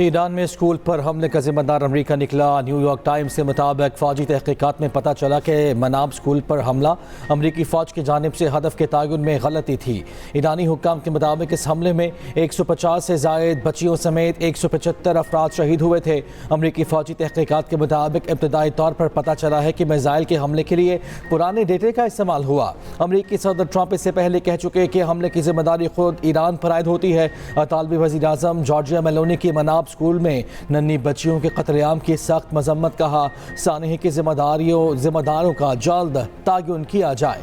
Iran में school पर हमले का जिम्मेदार अमरीका निकला। न्यूयॉर्क टाइम्स के मुताबिक फ़ौजी तहकीकात में पता चला कि मनाब स्कूल पर हमला अमरीकी फ़ौज की जानिब से हदफ के तयन में गलती थी। ईरानी हुक्काम के मुताबिक इस हमले में 150 से ज़ायद बच्चियों समेत 175 अफराद शहीद हुए थे। अमरीकी फ़ौजी तहकीकात के मुताबिक इब्तदाई तौर पर पता चला है कि मिसाइल के हमले के लिए पुराने डेटे का इस्तेमाल हुआ। अमरीकी सदर ट्रंप इससे पहले कह चुके कि हमले की जिम्मेदारी खुद ईरान पर आयद होती है। इतालवी वज़ीर आज़म जॉर्जिया मेलोनी की मनाब स्कूल में नन्ही बच्चियों के कत्लेआम की सख्त मजम्मत कहा। सानही की जिम्मेदारों का जल्द तयन किया जाए।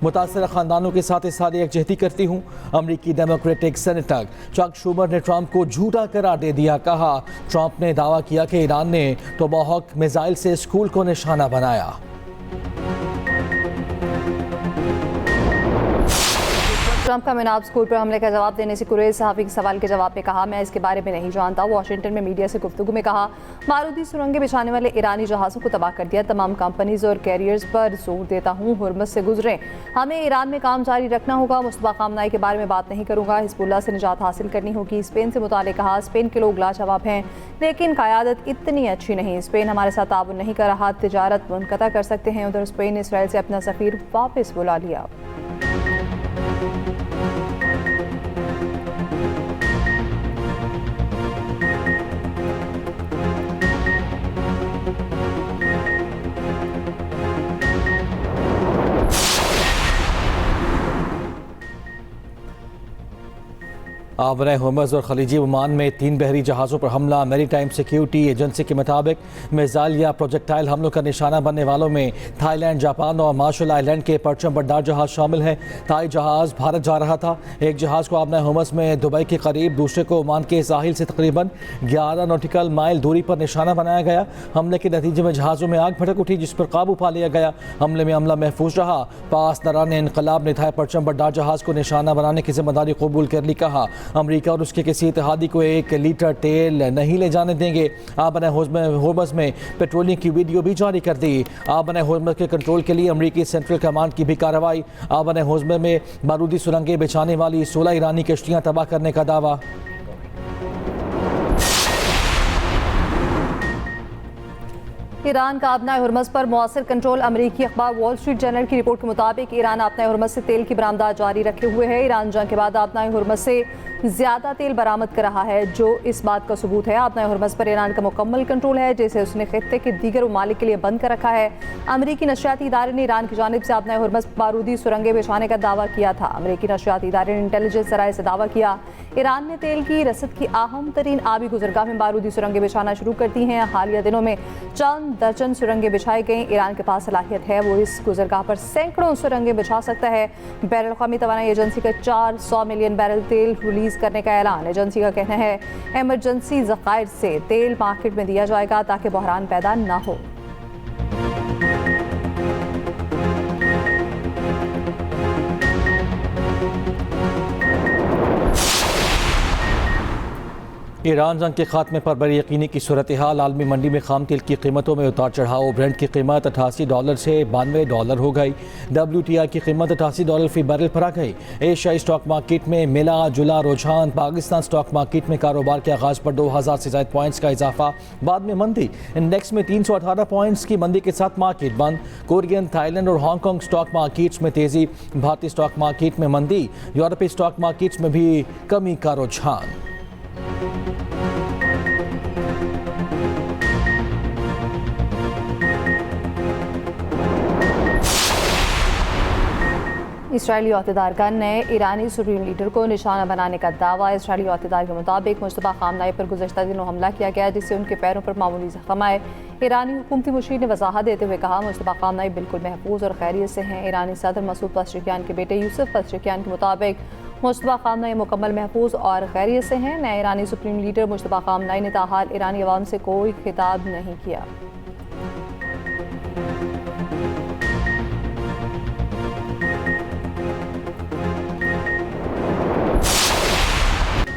मुतासर ख़ानदानों के साथ इस सारी यकजहती करती हूँ। अमरीकी डेमोक्रेटिक सेनेटर चक शूमर ने ट्रंप को झूठा करार दे दिया। कहा, ट्रंप ने दावा किया कि ईरान ने टोमाहॉक मिसाइल से स्कूल को निशाना बनाया। ट्रंप का मनाब स्कूल पर हमले का जवाब देने से कुरैश सहाफ़ी के सवाल के जवाब में कहा, मैं इसके बारे में नहीं जानता। वाशिंगटन में मीडिया से गुफ्तगू में कहा, बारूदी सुरंगें बिछाने वाले ईरानी जहाज़ों को तबाह कर दिया। तमाम कंपनीज और कैरियर्स पर जोर देता हूँ, हुर्मस से गुजरें। हमें ईरान में काम जारी रखना होगा। मुस्तफा खामनाई के बारे में बात नहीं करूँगा। हिजबुल्लाह से निजात हासिल करनी होगी। स्पेन से मुतालिक कहा, स्पेन के लोग लाजवाब हैं लेकिन क़यादत इतनी अच्छी नहीं। स्पेन हमारे साथ ताउन नहीं कर रहा, तिजारत मुनक़ता कर सकते हैं। उधर स्पेन ने इसराइल से अपना सफ़ीर वापस बुला लिया। आबरा हुर्मुज़ और खलीजी ओमान में 3 बहरी जहाज़ों पर हमला। मैरी टाइम सिक्योरिटी एजेंसी के मुताबिक मिसाइल या प्रोजेक्टाइल हमलों का निशाना बनने वालों में थाईलैंड, जापान और मार्शल आइलैंड के परचम बरदार जहाज़ शामिल हैं। थाई जहाज़ भारत जा रहा था। एक जहाज़ को आबरा हुर्मुज़ में दुबई के करीब, दूसरे को ओमान के साहिल से तकरीबन 11 नॉटिकल माइल दूरी पर निशाना बनाया गया। हमले के नतीजे में जहाज़ों में आग भड़क उठी, जिस पर काबू पा लिया गया। हमले में अमला महफूज रहा। पास दरान इनकलाब ने थाई परचम बरदार जहाज़ को निशाना बनाने की जिम्मेदारी कबूल कर ली। कहा, अमेरिका और उसके किसी इत्तेहादी को 1 लीटर तेल नहीं ले जाने देंगे। आबरा हुर्मुज़ में पेट्रोलिंग की वीडियो भी जारी कर दी। आबरा हुर्मुज़ के कंट्रोल के लिए अमेरिकी सेंट्रल कमांड की भी कार्रवाई। आबरा हुर्मुज़ में बारूदी सुरंगें बिछाने वाली 16 ईरानी कश्तियाँ तबाह करने का दावा। ईरान का आबना हुर्मुज़ पर मौसर कंट्रोल। अमरीकी अखबार वॉल स्ट्रीट जर्नल की रिपोर्ट के मुताबिक ईरान आबना हुर्मुज़ से तेल की बरामदात जारी रखे हुए है। ईरान जंग के बाद आबना हुर्मुज़ से ज़्यादा तेल बरामद कर रहा है, जो इस बात का सबूत है। आबना हुर्मुज़ पर ईरान का मुकम्मल कंट्रोल है, जिसे उसने खित्ते के दीगर ममालिक के लिए बंद कर रखा है। अमरीकी नशरियाती इदारे ने ईरान की जानिब से आबना हुर्मुज़ बारूदी सुरंगें बिछाने का दावा किया था। अमरीकी नशरियाती इदारे ने इंटेलिजेंस जराए से दावा किया, ईरान ने तेल की रसद की अहम तरीन आबी गुजरगाह में बारूदी सुरंगें बिछाना शुरू कर दी हैं। हालिया दिनों में चंद दर्जन सुरंगें बिछाई गई। ईरान के पास सलाहियत है, वो इस गुजरगाह पर सैकड़ों सुरंगें बिछा सकता है। बैरुल अक़वामी तवानाई एजेंसी का 400 मिलियन बैरल तेल रिलीज करने का ऐलान। एजेंसी का कहना है, इमरजेंसी ज़खायर से तेल मार्केट में दिया जाएगा ताकि बहरान पैदा न हो। ईरान जंग के खात्मे पर बड़ी यकीनी की सूरत हाल। आलमी मंडी में खाम तेल की कीमतों में उतार चढ़ाव। ब्रेंट की कीमत $88 से $92 हो गई। WTI की कीमत $88 फी बैरल पर आ गई। एशियाई स्टॉक मार्केट में मिला जुला रुझान। पाकिस्तान स्टॉक मार्केट में कारोबार के आगाज़ पर 2000 से ज़ायद पॉइंट्स का इजाफा, बाद में मंदी। इंडेक्स में 318 पॉइंट्स की मंदी के साथ मार्केट बंद। कोरियन, थाईलैंड और हांगकॉन्ग स्टॉक मार्केट्स में तेज़ी। भारतीय स्टॉक मार्केट में मंदी। यूरोपीय स्टॉक मार्केट्स में भी कमी का रुझान। इसराइली अहदेदार ने ईरानी सुप्रीम लीडर को निशाना बनाने का दावा। इसराइली अहदेदार के मुताबिक मुस्तफा खामनाई पर गुज़श्ता दिनों हमला किया गया, जिससे उनके पैरों पर मामूली ज़ख्म आए। ईरानी हुकूमती मुशीर ने वजाहत देते हुए कहा, मुस्तफा खामनाई बिल्कुल महफूज और खैरियत से हैं। ईरानी सदर मसूद पज़ेश्कियान के बेटे यूसुफ पज़ेश्कियान के मुताबिक मुस्तफा खामनाई मुकम्मल महफूज और खैरियत से हैं। नए ईरानी सुप्रीम लीडर मुस्तफा खामनाई ने ताहाल ईरानी अवाम से कोई खिताब नहीं किया।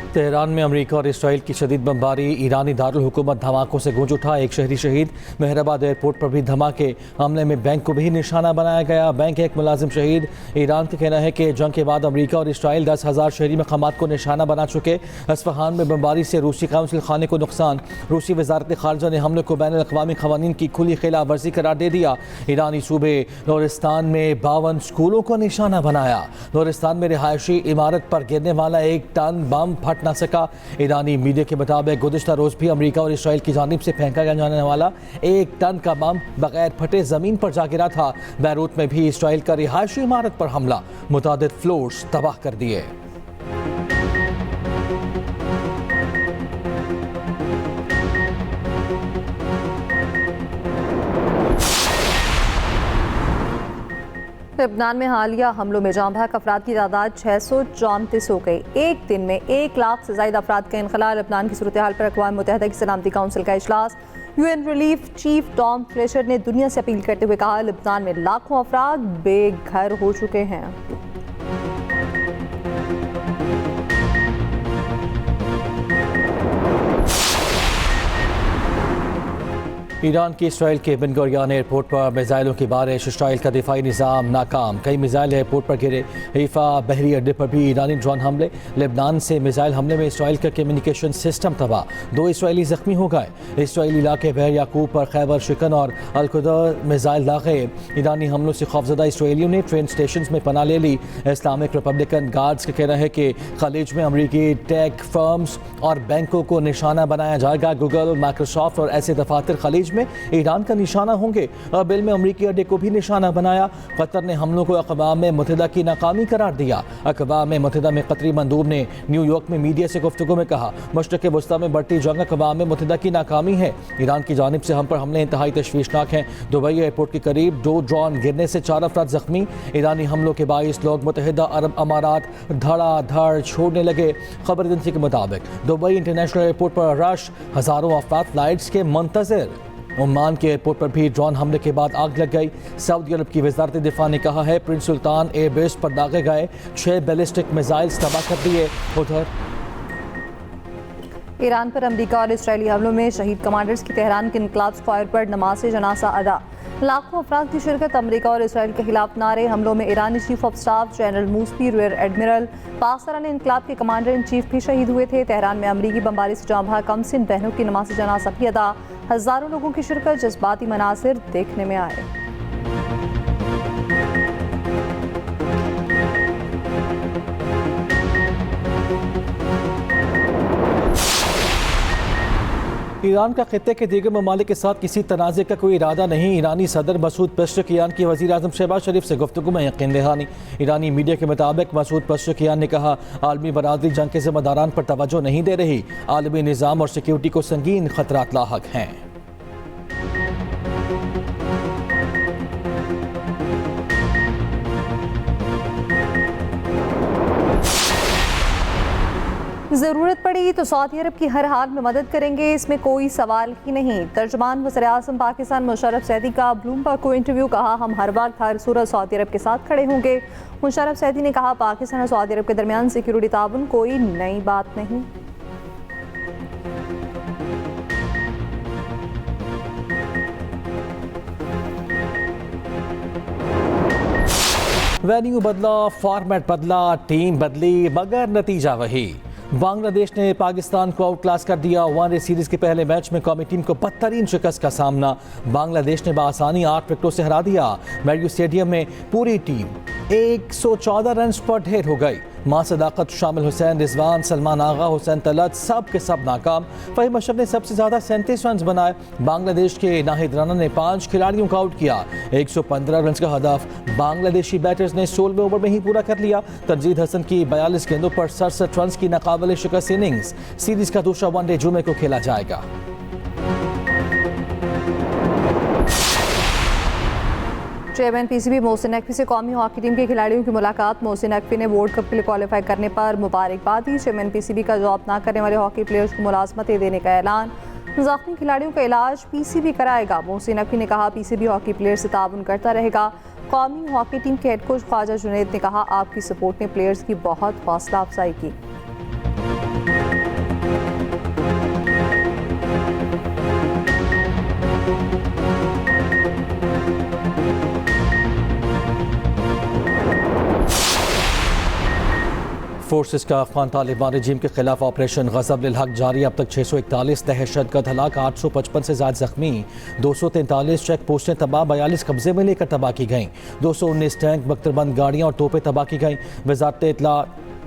तेहरान में अमेरिका और इसराइल की शदीद बमबारी, ईरानी दारुल हुकूमत धमाकों से गूंज उठा। एक शहरी शहीद। मेहराबाद एयरपोर्ट पर भी धमाके। हमले में बैंक को भी निशाना बनाया गया। बैंक के एक मुलाजिम शहीद। ईरान का कहना है कि जंग के बाद अमेरिका और इसराइल 10,000 शहरी मकामात को निशाना बना चुके। अस्फहान में बमबारी से रूसी काउंसिल खाने को नुकसान। रूसी वजारत खारजा ने हमले को बैनुल अक़वामी क़वानीन की खुली खिलाफ वर्जी करार दे दिया। ईरानी सूबे नूरिस्तान में 52 स्कूलों को निशाना बनाया। नूरिस्तान में रिहायशी इमारत पर गिरने वाला 1 टन बम फट न सका। ईरानी मीडिया के मुताबिक गुज़िश्ता रोज़ भी अमेरिका और इसराइल की जानिब से फेंका जाने वाला 1 टन का बम बगैर फटे ज़मीन पर जा गिरा था। बैरूत में भी इसराइल का रिहायशी इमारत पर हमला, मुतादिद फ्लोर्स तबाह कर दिए। लेबनान में हालिया हमलों में जाँ बहक अफराद की तादाद 634 हो गई। एक दिन में 1 लाख से ज़ायद अफराद का इनखला। लेबनान की सूरत हाल पर अक़वाम मुत्तहिदा की सलामती काउंसिल का इजलास। UN रिलीफ चीफ टॉम फ्लेशर ने दुनिया से अपील करते हुए कहा, लेबनान में लाखों अफराद बेघर हो चुके हैं। ईरान की इसराइल के बिन गुरियान एयरपोर्ट पर मिसाइलों की बारिश। इसराइल का दिफाई निज़ाम नाकाम। कई मिसाइल एयरपोर्ट पर गिरे। हैफा बहरी अड्डे पर भी ईरानी ड्रोन हमले। लेबनान से मिसाइल हमले में इसराइल का कम्युनिकेशन सिस्टम तबाह। 2 इसराइली जख्मी हो गए। इसराइली इलाके बहर याकूब पर खैबर शिकन और अलकुदर मिसाइल दागे। ईरानी हमलों से खौफजदा इसराइलियों ने ट्रेन स्टेशन में पनाह ले ली। इस्लामिक रिपब्लिकन गार्ड्स का कहना है कि खलीज में अमरीकी टेक फर्म्स और बैंकों को निशाना बनाया जाएगा। गूगल, माइक्रोसॉफ्ट और ऐसे दफातर खलीज में ईरान का निशाना होंगे। बिल में अमरीकी अड्डे को भी निशाना बनाया। कतर ने हमलों को अक़वाम मुत्तहिदा की नाकामी करार दिया। अक़वाम मुत्तहिदा में कतरी मंदूब ने न्यूयॉर्क में मीडिया से गुफ्तगू में कहा, मशरिक़ वस्ता में बढ़ती जंग अक़वाम मुत्तहिदा की नाकामी है। ईरान की जानिब से हम पर हमले इंतहाई तशवीशनाक हैं। दुबई एयरपोर्ट के करीब 2 ड्रोन गिरने से 4 अफराद जख्मी। ईरानी हमलों के 22 लोग मुत्तहिदा अरब अमारात धड़ाधड़ छोड़ने लगे। खबर एजेंसी के मुताबिक दुबई इंटरनेशनल एयरपोर्ट पर रश, हज़ारों अफराद फ्लाइट्स के मुंतज़िर। ओमान के एयरपोर्ट पर भी ड्रोन हमले के बाद आग लग गई। सऊदी अरब की वजारत दिफा ने कहा है, प्रिंस सुल्तान एयरबेस पर दागे गए 6 बैलिस्टिक मिसाइल्स तबाह कर दिए। उधर ईरान पर अमेरिका और इसराइली हमलों में शहीद कमांडर्स की तेहरान के इनकलाब स्क्वायर पर नमाज जनाजा अदा। लाखों अफराद की शिरकत। अमेरिका और इसराइल के खिलाफ नारे। हमलों में ईरानी chief of staff general Mousavi, rear admiral पासरान इनकलाब के कमांडर इन चीफ भी शहीद हुए थे। तेहरान में अमरीकी बमबारी से जाँ बहक कमसिन बहनों की नमाज जनाजा भी अदा। हज़ारों लोगों की शिरकत। जज्बाती मनासिर देखने में आए। ईरान का खित्ते के दीगर ममालिक के साथ किसी तनाज़े का कोई इरादा नहीं। ईरानी सदर मसूद पेज़ेश्कियान की वज़ीर आज़म शहबाज शरीफ से गुफ्तगू में यकीन दहानी। ईरानी मीडिया के मुताबिक मसूद पेज़ेश्कियान ने कहा, आलमी बरादरी जंग के ज़िम्मेदारान पर तवज्जो नहीं दे रही। आलमी निज़ाम और सिक्योरिटी को संगीन खतरात लाहक हैं। ज़रूरत पड़ी तो सऊदी अरब की हर हाल में मदद करेंगे, इसमें कोई सवाल ही नहीं। तर्जुमान वज़ीर-ए-आज़म पाकिस्तान मुशर्रफ सैदी का ब्लूमबर्ग को इंटरव्यू। कहा, हम हर वक्त हर सूरत सऊदी अरब के साथ खड़े होंगे। मुशर्रफ सैदी ने कहा, पाकिस्तान और सऊदी अरब के दरमियान सिक्योरिटी ताउन कोई नई बात नहीं। वेन्यू बदला, फॉर्मेट बदला, टीम बदली, मगर नतीजा वही। बांग्लादेश ने पाकिस्तान को आउट क्लास कर दिया। 1-डे सीरीज के पहले मैच में कौमी टीम को बदतरीन शिकस्त का सामना। बांग्लादेश ने बआसानी 8 विकेटों से हरा दिया। मैरियो स्टेडियम में पूरी टीम 114 रन पर ढेर हो गई। मां सदाकत, शामिल हुसैन, रिजवान, सलमान आगा, हुसैन तलत सब के सब नाकाम। फहीम अशरफ ने सबसे ज़्यादा 37 रन बनाए। बांग्लादेश के नाहिद राना ने 5 खिलाड़ियों को आउट किया। 115 रन का हदफ बांग्लादेशी बैटर्स ने 16वें ओवर में ही पूरा कर लिया। तंजीद हसन की 42 गेंदों पर 67 रन की नाकाबिल शिकस्त इनिंग्स। सीरीज का दूसरा 1-डे जुमे को खेला जाएगा। चेयरमैन पीसीबी मोहसिन नकवी से कौमी हॉकी टीम के खिलाड़ियों की मुलाकात। मोहसिन नकवी ने वर्ल्ड कप के लिए क्वालिफाई करने पर मुबारकबाद दी। चेयरमैन पीसीबी का जॉब ना करने वाले हॉकी प्लेयर्स को मुलाजमतें देने का ऐलान। जख्मी खिलाड़ियों का इलाज पीसीबी कराएगा। मोहसिन नकवी ने कहा, पीसीबी हॉकी प्लेयर से ताउन करता रहेगा। कौमी हॉकी टीम के हेड कोच ख्वाजा जुनैद ने कहा, आपकी सपोर्ट ने प्लेयर्स की बहुत हौसला अफजाई की। फोर्सेस का अफगान तालिबान रजीम के खिलाफ ऑपरेशन गज़ब लिल हक जारी। अब तक 641 दहशतगर्द हलाक, 855 से ज़्यादा जख्मी, 243 चेक पोस्टें तबाह, 42 कब्जे में लेकर तबाह की गईं, 219 टैंक, बख्तरबंद गाड़ियाँ और तोपें तबाह की गईं।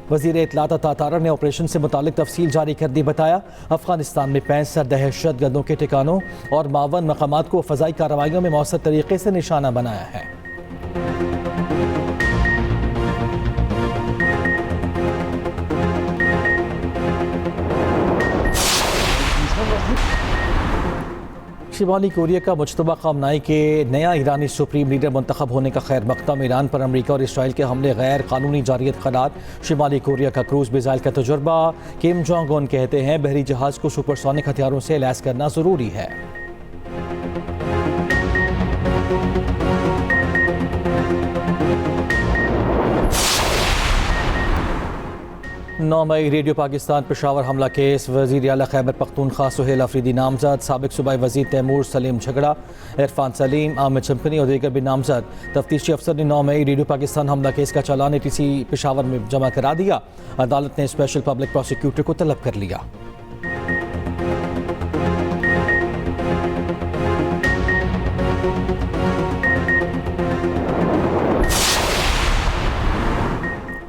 वज़ीर इत्तलात तातारा ने ऑपरेशन से मुतालिक तफसील जारी कर दी। बताया अफगानिस्तान में 65 दहशतगर्दों के ठिकानों और 52 मकामात को फ़ज़ाई कार्रवाइयों में मौसर तरीके से निशाना बनाया है। शिमाली कोरिया का मुजतबा ख़ामनाई के नया ईरानी सुप्रीम लीडर मुंतखब होने का खैर मकदम। ईरान पर अमरीका और इसराइल के हमले गैर कानूनी जारियत करार। शिमाली कोरिया का क्रूज़ मिसाइल का तजुर्बा। किम जोंग उन कहते हैं बहरी जहाज़ को सुपरसोनिक हथियारों से लैस करना ज़रूरी है। 9 मई रेडियो पाकिस्तान पेशावर हमला केस। वज़ीर आला खैबर पख्तूनख्वा सुहेल अफरीदी नामजद, साबिक सूबाई वज़ीर तैमूर सलीम झगड़ा, इरफान सलीम, आमिर चंपनी और दीगर भी नामजद। तफ्तीशी अफसर ने 9 मई रेडियो पाकिस्तान हमला केस का चालान ATC पेशावर में जमा करा दिया। अदालत ने स्पेशल पब्लिक प्रोसिक्यूटर को तलब कर लिया।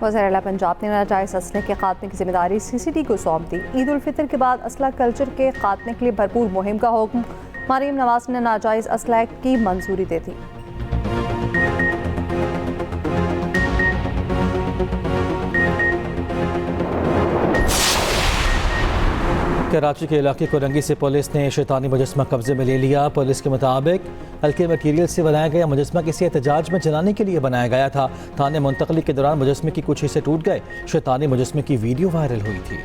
वज़ीर आला पंजाब ने नाजायज़ असले के खात्मे की जिम्मेदारी CCD को सौंप दी। ईद उल फितर के बाद असला कल्चर के खात्मे के लिए भरपूर मुहिम का हुक्म। मरीम नवाज ने नाजायज़ असला की मंजूरी दे दी। कराची के इलाके कोरंगी से पुलिस ने शैतानी मुजस्मा कब्जे में ले लिया। पुलिस के मुताबिक हल्के मटीरियल से बनाया गया मुजस्मा किसी एहतजाज में जलाने के लिए बनाया गया था। थाने मुंतकली के दौरान मुजस्मे की कुछ हिस्से टूट गए। शैतानी मुजस्मे की वीडियो वायरल हुई थी।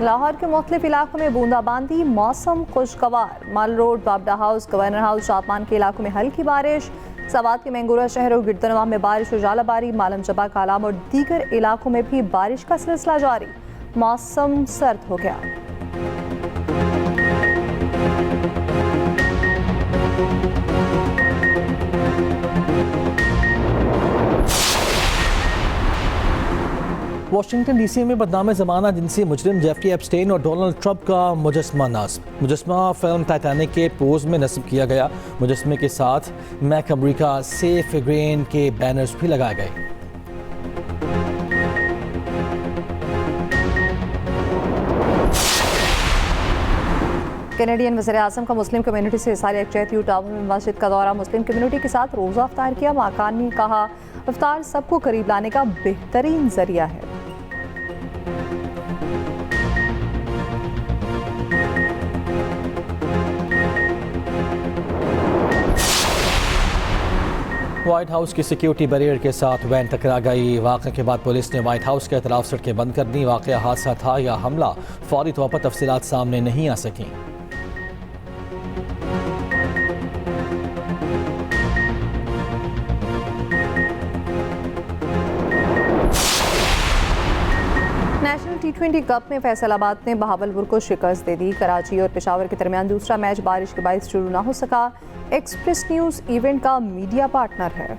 लाहौर के मुख्तलिफ इलाकों में बूंदाबांदी, मौसम खुशगवार। माल रोड, बाबडा हाउस, गवर्नर हाउस, शादमान के इलाकों में हल्की बारिश। सवात के मैंगोरा शहर और गिरदनवा में बारिश और जालाबारी। मालम जबा, कालाम और दीगर इलाकों में भी बारिश का सिलसिला जारी। मौसम सर्द हो गया। वाशिंगटन DC में बदनाम ज़माना जिनसी मुजरिम जेफरी एप्स्टेन और डोनाल्ड ट्रंप का मुजस्मा नस्ब। मुजस्मा फिल्म टाइटैनिक के पोज में नस्ब किया गया। मुजस्मे के साथ मैक अमेरिका सेफ ग्रेन के बैनर्स भी लगाए गए। कैनेडियन वज़ीर आज़म का मुस्लिम कम्युनिटी से इज़हार यकजहती। यूटावा में मस्जिद का दौरा। मुस्लिम कम्युनिटी के साथ रोज़ा अफ्तार किया। माकान ने कहा इफ्तार सबको करीब लाने का बेहतरीन जरिया है। व्हाइट हाउस की सिक्योरिटी बैरियर के साथ वैन टकरा गई। वाक़े के बाद पुलिस ने व्हाइट हाउस के अतराफ सड़कें बंद कर दी। वाक़या हादसा था या हमला, फौरी तौर पर तफसीलात सामने नहीं आ सकीं। नेशनल T20 कप में फैसलाबाद ने बहावलपुर को शिकस्त दे दी। कराची और पेशावर के दरमियान दूसरा मैच बारिश के बायस शुरू ना हो सका। एक्सप्रेस न्यूज़ इवेंट का मीडिया पार्टनर है।